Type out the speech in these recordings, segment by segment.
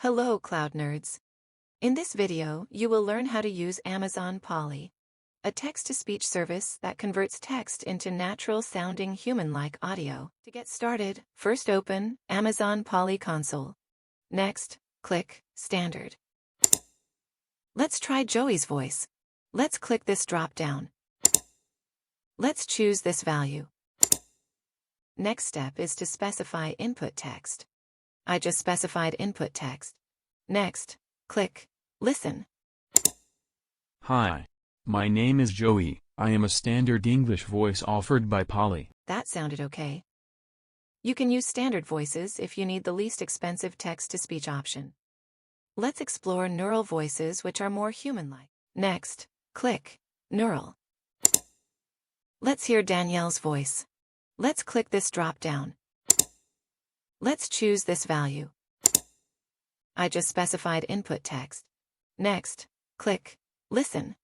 Hello, Cloud Nerds. In this video, you will learn how to use Amazon Polly, a text-to-speech service that converts text into natural-sounding human-like audio. To get started, first open Amazon Polly console. Next, click Standard. Let's try Joey's voice. Let's click this drop-down. Let's choose this value. Next step is to specify input text. I just specified input text. Next, click Listen. Hi. My name is Joey. I am a standard English voice offered by Polly. That sounded okay. You can use standard voices if you need the least expensive text-to-speech option. Let's explore neural voices which are more human-like. Next, click Neural. Let's hear Danielle's voice. Let's click this drop-down. Let's choose this value. I just specified input text. Next, click Listen.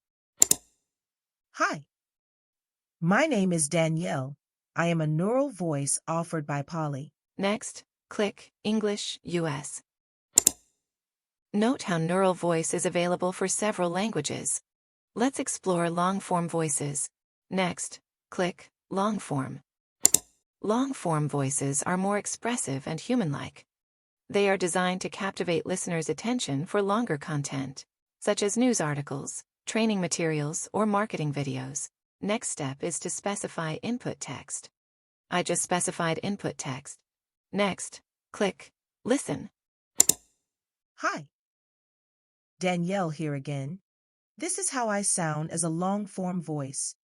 Hi. My name is Danielle. I am a neural voice offered by Polly. Next, click English US. Note how neural voice is available for several languages. Let's explore long-form voices. Next, click Long-form. Long-form voices are more expressive and human-like. They are designed to captivate listeners' attention for longer content, such as news articles, training materials, or marketing videos. Next step is to specify input text. I just specified input text. Next, click Listen. Hi. Danielle here again. This is how I sound as a long-form voice.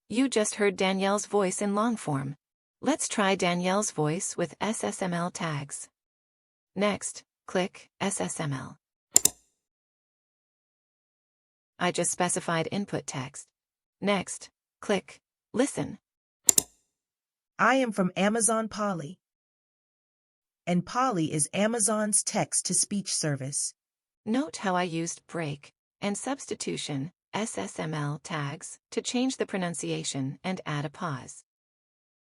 You just heard Danielle's voice in long form. Let's try Danielle's voice with SSML tags. Next, click SSML. I just specified input text. Next, click Listen. I am from Amazon Polly. And Polly is Amazon's text-to-speech service. Note how I used break and substitution SSML tags to change the pronunciation and add a pause.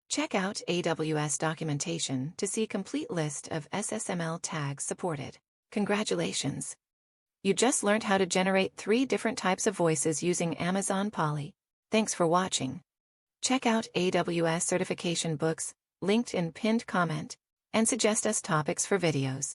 Check out AWS documentation to see complete list of SSML tags supported. Congratulations! You just learned how to generate 3 different types of voices using Amazon Polly. Thanks for watching. Check out AWS certification books, linked in pinned comment, and suggest us topics for videos.